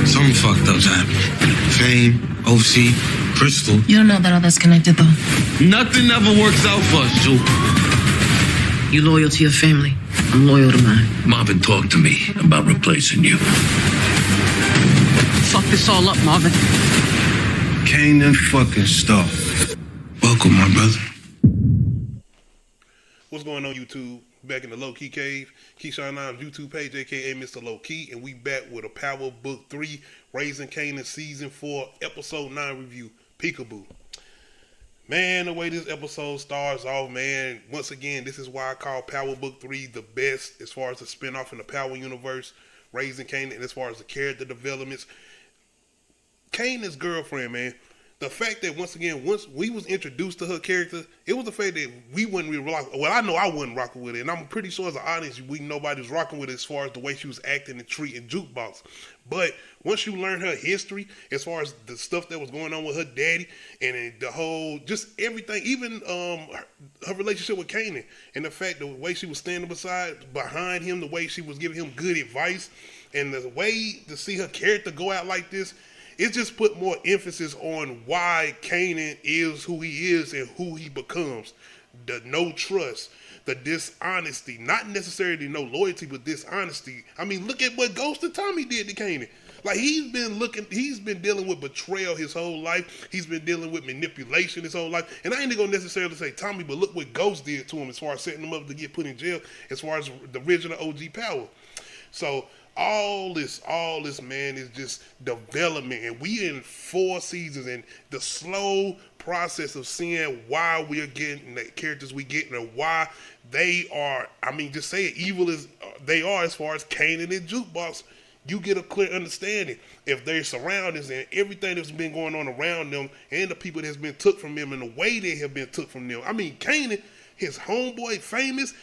Something fucked up's happening. Fame, OC, Crystal. You don't know that all that's connected, though. Nothing ever works out for us, Ju. You loyal to your family. I'm loyal to mine. Marvin talked to me about replacing you. Fuck this all up, Marvin. Kanan fucking Star. Welcome, my brother. What's going on, YouTube? Back in the Low Key Cave, Keyshawn Nimes YouTube page, aka Mr. Low Key, and we back with a Power Book 3, Raising Kanan Season 4, Episode 9 review, Peekaboo. Man, the way this episode starts off, man, once again, this is why I call Power Book 3 the best as far as the spinoff in the Power Universe, Raising Kanan, and as far as the character developments. Kanan's girlfriend, man. The fact that, once we was introduced to her character, it was the fact that we wouldn't really rock. Well, I know I wasn't rocking with it, and I'm pretty sure as an audience, nobody was rocking with it as far as the way she was acting and treating Jukebox. But once you learn her history, as far as the stuff that was going on with her daddy, and the whole, just everything, even her relationship with Kanan, and the fact the way she was standing behind him, the way she was giving him good advice, and the way to see her character go out like this, it just put more emphasis on why Kanan is who he is and who he becomes. The no trust, the dishonesty, not necessarily no loyalty, but dishonesty. I mean, look at what Ghost and Tommy did to Kanan. Like, he's been dealing with betrayal his whole life. He's been dealing with manipulation his whole life. And I ain't gonna necessarily say Tommy, but look what Ghost did to him as far as setting him up to get put in jail, as far as the original OG Power. So all this, man, is just development, and we in 4 seasons, and the slow process of seeing why we're getting the characters we get, and why they are, I mean, just say it, evil as they are as far as Kanan and Jukebox, you get a clear understanding if their surroundings and everything that's been going on around them, and the people that's been took from them, and the way they have been took from them. I mean, Kanan, his homeboy, famous,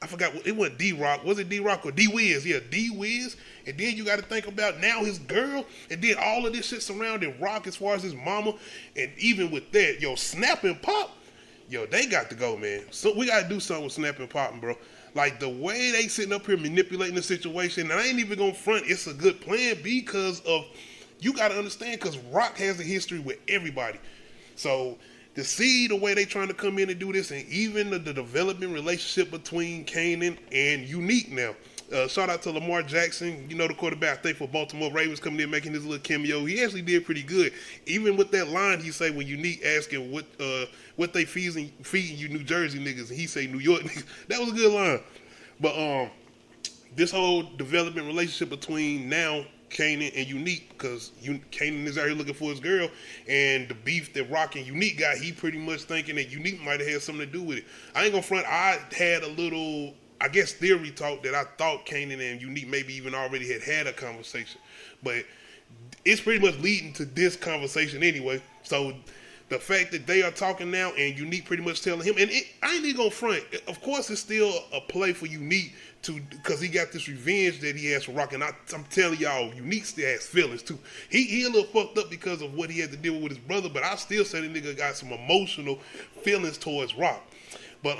I forgot, it wasn't D-Rock. Was it D-Rock or D-Wiz? Yeah, D-Wiz. And then you got to think about now his girl. And then all of this shit surrounding Rock as far as his mama. And even with that, yo, Snap and Pop, yo, they got to go, man. So we got to do something with Snap and Pop, bro. Like, the way they sitting up here manipulating the situation, and I ain't even going to front, it's a good plan because of, you got to understand, because Rock has a history with everybody. So to see the way they trying to come in and do this, and even the development relationship between Kanan and Unique now. Shout out to Lamar Jackson, you know, the quarterback, I think, for Baltimore Ravens, coming in making his little cameo. He actually did pretty good. Even with that line he say when Unique asking what they feeding you New Jersey niggas, and he say New York niggas. That was a good line. But this whole development relationship between now Kanan and Unique, because Kanan is out here looking for his girl, and the beef that Rock and Unique got, he pretty much thinking that Unique might have had something to do with it. I ain't gonna front, I had a little, I guess, theory talk that I thought Kanan and Unique maybe even already had a conversation, but it's pretty much leading to this conversation anyway. So the fact that they are talking now and Unique pretty much telling him, and I ain't even gonna front, of course it's still a play for Unique because he got this revenge that he has for Rock, and I'm telling y'all, Unique still has feelings too. He a little fucked up because of what he had to deal with his brother, but I still say the nigga got some emotional feelings towards Rock. But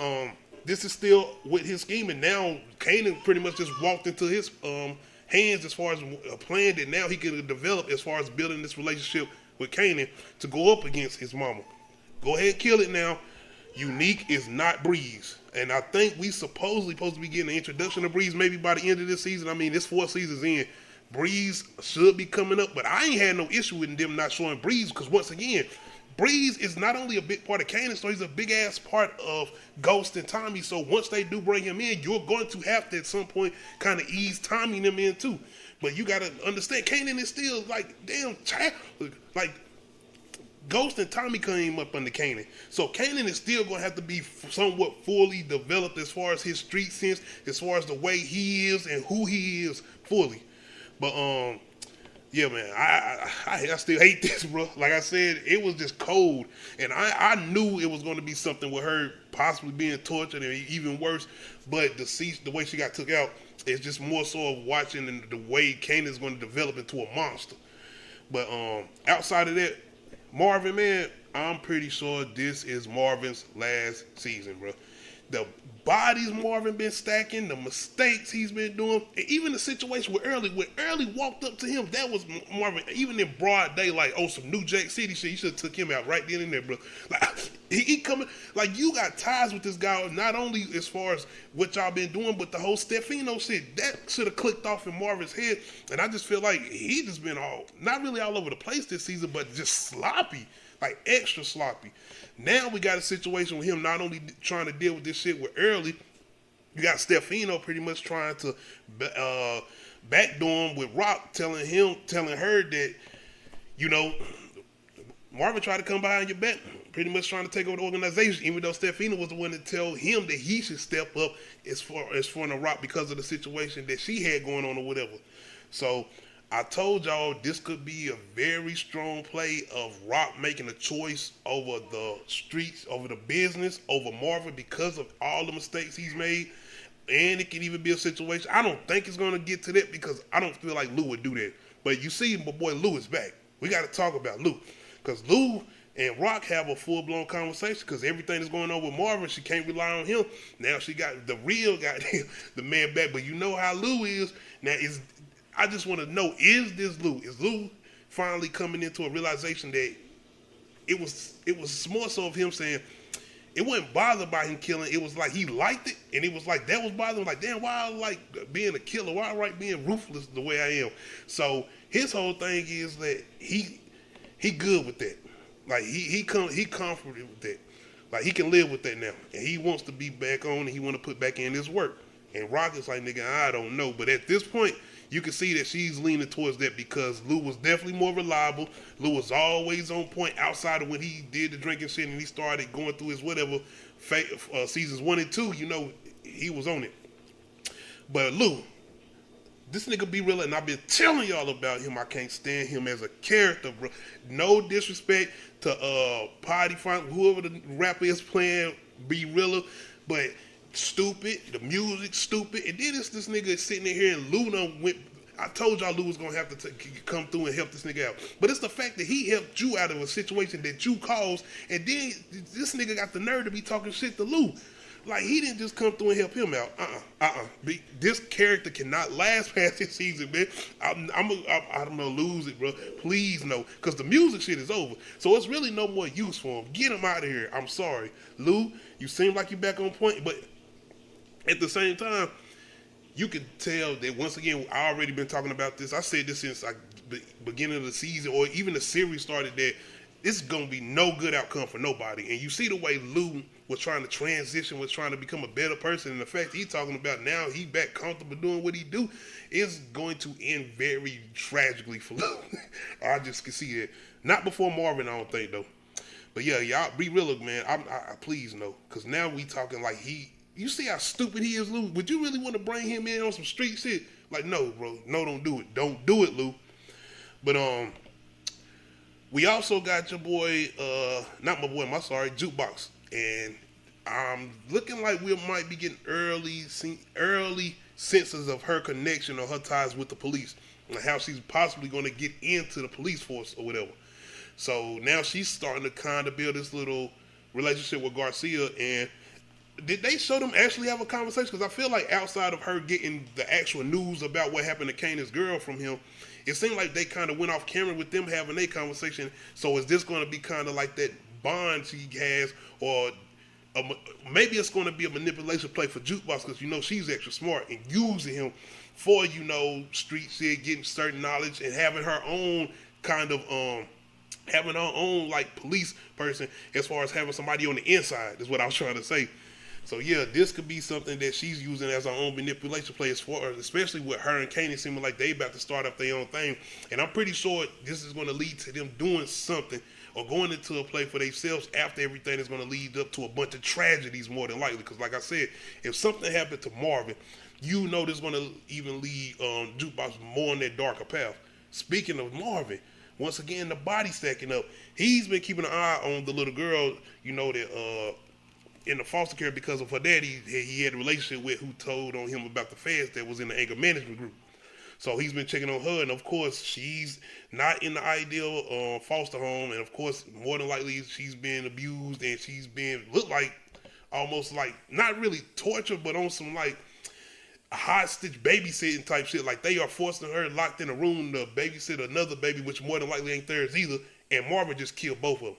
this is still with his scheme, and now Kanan pretty much just walked into his hands as far as a plan that now he can develop as far as building this relationship with Kanan to go up against his mama. Go ahead and kill it now. Unique is not Breeze. And I think we supposedly supposed to be getting an introduction of Breeze maybe by the end of this season. I mean, this 4 seasons in, Breeze should be coming up, but I ain't had no issue with them not showing Breeze, because once again, Breeze is not only a big part of Kanan's story, he's a big ass part of Ghost and Tommy. So once they do bring him in, you're going to have to at some point kind of ease Tommy and them in too. But you got to understand, Kanan is still like, damn, like, Ghost and Tommy came up under Kanan. So Kanan is still going to have to be somewhat fully developed as far as his street sense, as far as the way he is and who he is fully. But, yeah, man, I still hate this, bro. Like I said, it was just cold. And I knew it was going to be something with her possibly being tortured and even worse. But the way she got took out is just more so of watching the way Kanan's going to develop into a monster. But outside of that, Marvin, man, I'm pretty sure this is Marvin's last season, bro. the bodies Marvin been stacking, the mistakes he's been doing, and even the situation with Early walked up to him, that was Marvin, even in broad daylight, some New Jack City shit, you should have took him out right then and there, bro. Like, he coming, like, you got ties with this guy, not only as far as what y'all been doing, but the whole Stefano shit, that should have clicked off in Marvin's head, and I just feel like he just been not really all over the place this season, but just sloppy, like extra sloppy. Now we got a situation with him not only trying to deal with this shit with Early, you got Stefano pretty much trying to backdoor him with Rock, telling her that, you know, Marvin tried to come behind your back, pretty much trying to take over the organization, even though Stefano was the one to tell him that he should step up as far the Rock because of the situation that she had going on or whatever. So I told y'all this could be a very strong play of Rock making a choice over the streets, over the business, over Marvin because of all the mistakes he's made. And it can even be a situation. I don't think it's going to get to that because I don't feel like Lou would do that. But you see, my boy Lou is back. We got to talk about Lou. Because Lou and Rock have a full-blown conversation because everything that's going on with Marvin, she can't rely on him. Now she got the man back. But you know how Lou is. Now, I just want to know, is this Lou? Is Lou finally coming into a realization that it was more so of him saying, it wasn't bothered by him killing. It was like he liked it, and it was like that was bothering him. Like, damn, why I like being a killer? Why I like being ruthless the way I am? So his whole thing is that he good with that. Like he comforted with that. Like he can live with that now, and he wants to be back on, and he want to put back in his work. And Rock is like, nigga, I don't know. But at this point, you can see that she's leaning towards that because Lou was definitely more reliable. Lou was always on point outside of when he did the drinking shit and he started going through his whatever seasons 1 and 2. You know, he was on it. But Lou, this nigga be real, and I've been telling y'all about him. I can't stand him as a character, bro. No disrespect to Potty Frank, whoever the rapper is playing, be realer, but stupid, the music stupid, and then it's this nigga sitting in here and Lou went. I told y'all Lou was gonna have to come through and help this nigga out, but it's the fact that he helped you out of a situation that you caused, and then this nigga got the nerve to be talking shit to Lou. Like, he didn't just come through and help him out. This character cannot last past this season, man. I'm gonna lose it, bro. Please no, because the music shit is over. So it's really no more use for him. Get him out of here. I'm sorry, Lou. You seem like you're back on point, but at the same time, you can tell that, once again, I already been talking about this. I said this since the beginning of the season, or even the series started, that it's going to be no good outcome for nobody. And you see the way Lou was trying to transition, was trying to become a better person, and the fact he's talking about now he back comfortable doing what he do is going to end very tragically for Lou. I just can see it. Not before Marvin, I don't think, though. But yeah, y'all be real, man. I please no, because now we talking like you see how stupid he is, Lou? Would you really want to bring him in on some street shit? Like, no, bro. No, don't do it. Don't do it, Lou. But, we also got your boy, Jukebox. And I'm looking like we might be getting early senses of her connection or her ties with the police. And how she's possibly going to get into the police force or whatever. So now she's starting to kind of build this little relationship with Garcia. And did they show them actually have a conversation? Because I feel like outside of her getting the actual news about what happened to Kanan's girl from him, it seemed like they kind of went off camera with them having a conversation. So is this going to be kind of like that bond she has, or maybe it's going to be a manipulation play for Jukebox, because you know she's extra smart and using him for, you know, street shit, getting certain knowledge, and having her own kind of having her own like police person as far as having somebody on the inside is what I was trying to say. So yeah, this could be something that she's using as her own manipulation play, as far, especially with her and Kanan seeming like they about to start up their own thing. And I'm pretty sure this is going to lead to them doing something or going into a play for themselves after everything is going to lead up to a bunch of tragedies more than likely. Because like I said, if something happened to Marvin, you know this is going to even lead Jukebox more on that darker path. Speaking of Marvin, once again, the body stacking up. He's been keeping an eye on the little girl, you know, that in the foster care because of her daddy he had a relationship with, who told on him about the feds that was in the anger management group. So he's been checking on her, and of course she's not in the ideal foster home, and of course more than likely she's been abused, and she's been looked like almost like not really torture, but on some like hostage babysitting type shit. Like they are forcing her locked in a room to babysit another baby, which more than likely ain't theirs either. And Marvin just killed both of them.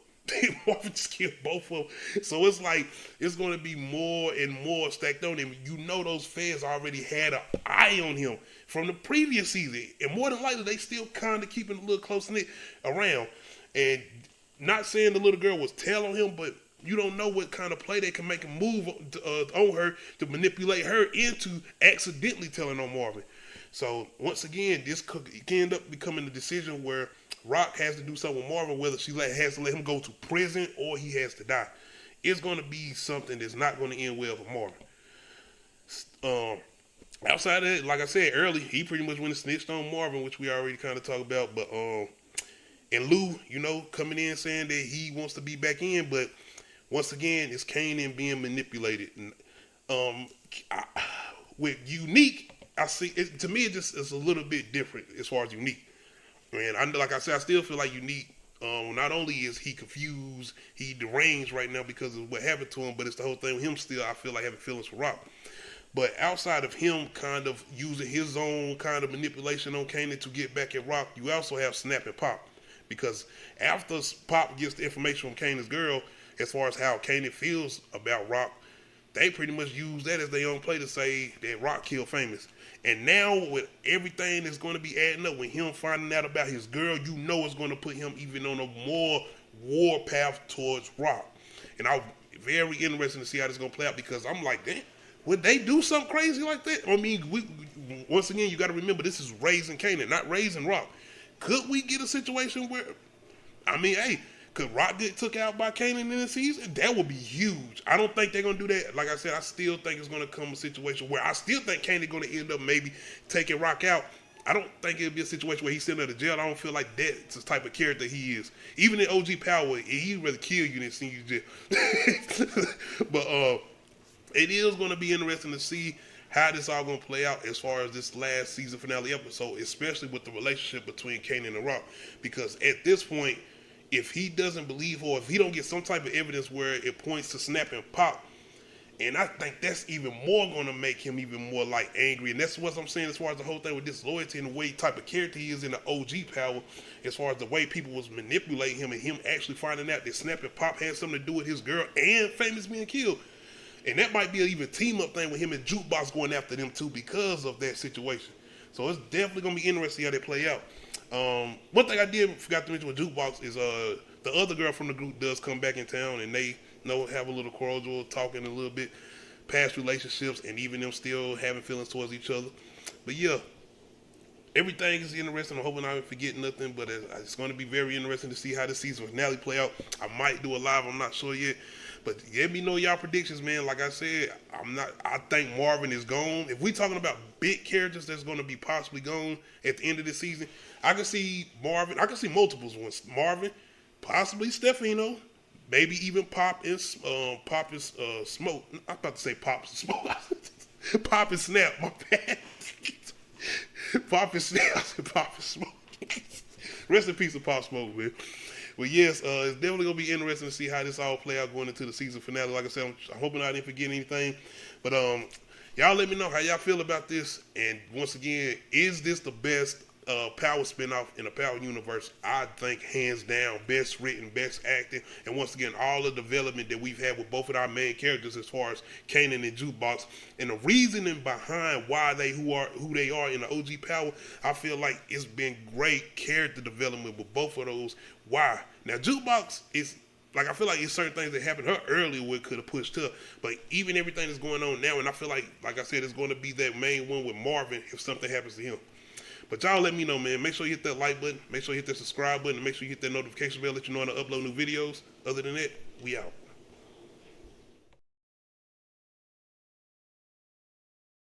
Marvin just killed both of them. So it's like it's going to be more and more stacked on him. You know those feds already had an eye on him from the previous season, and more than likely they still kind of keeping a little close knit around. And not saying the little girl was tail on him, but you don't know what kind of play they can make a move on her to manipulate her into accidentally telling on Marvin. So once again, this could end up becoming a decision where Rock has to do something with Marvin, whether she has to let him go to prison or he has to die. It's going to be something that's not going to end well for Marvin. Outside of that, like I said early, he pretty much went and snitched on Marvin, which we already kind of talked about. But and Lou, coming in saying that he wants to be back in, but once again, it's Kanan being manipulated. And, with Unique, I see it, to me, it just is a little bit different as far as Unique. And like I said, I still feel like Unique. Not only is he confused, he deranged right now because of what happened to him, but it's the whole thing with him still. I feel like having feelings for Rock. But outside of him kind of using his own kind of manipulation on Kanan to get back at Rock, you also have Snap and Pop. Because after Pop gets the information from Kanan's girl, as far as how Kanan feels about Rock, they pretty much use that as their own play to say that Rock killed Famous. And now with everything that's going to be adding up, with him finding out about his girl, it's going to put him even on a more war path towards Rock. And I'm very interested to see how this is going to play out, because I'm like, damn, would they do something crazy like that? I mean, once again, you got to remember, this is raising Kanan, not raising Rock. Could we get a situation where, could Rock get took out by Kanan in the season? That would be huge. I don't think they're going to do that. Like I said, I still think it's going to come a situation where I still think Kanan's going to end up maybe taking Rock out. I don't think it'll be a situation where he's sitting in the jail. I don't feel like that's the type of character he is. Even in OG Power, he'd rather kill you than send you to jail. But it is going to be interesting to see how this all going to play out as far as this last season finale episode, especially with the relationship between Kanan and Rock. Because at this point, if he doesn't believe, or if he don't get some type of evidence where it points to Snap and Pop, and I think that's even more going to make him even more like angry. And that's what I'm saying as far as the whole thing with disloyalty and the way type of character he is in the OG Power, as far as the way people was manipulating him and him actually finding out that Snap and Pop had something to do with his girl and Famous being killed. And that might be an even team up thing with him and Jukebox going after them too because of that situation. So it's definitely going to be interesting how they play out. One thing I forgot to mention with Jukebox is the other girl from the group does come back in town, and they have a little cordial talking a little bit past relationships, and even them still having feelings towards each other. But yeah, everything is interesting. I'm hoping I don't forget nothing, but it's going to be very interesting to see how the season finale play out. I might do a live, I'm not sure yet. But let me know y'all predictions, man. Like I said, I think Marvin is gone. If we talking about big characters that's going to be possibly gone at the end of the season, I can see Marvin. I can see multiples ones. Marvin, possibly Stefano, maybe even Pop and Smoke. I'm about to say Pop and Smoke. Pop and Snap. My bad. Pop and Snap. Pop and Smoke. Rest in peace to Pop Smoke, man. But yes, it's definitely going to be interesting to see how this all play out going into the season finale. Like I said, I'm hoping I didn't forget anything. But y'all let me know how y'all feel about this. And once again, is this the best Power spinoff in the Power universe? I think hands down, best written, best acting. And once again, all the development that we've had with both of our main characters as far as Kanan and Jukebox. And the reasoning behind why who they are in the OG Power, I feel like it's been great character development with both of those. Why? Now, Jukebox is, like, I feel like it's certain things that happened to her earlier where it could have pushed her. But even everything that's going on now, and I feel like I said, it's going to be that main one with Marvin if something happens to him. But y'all let me know, man. Make sure you hit that like button. Make sure you hit that subscribe button. And make sure you hit that notification bell, let you know when I upload new videos. Other than that, we out.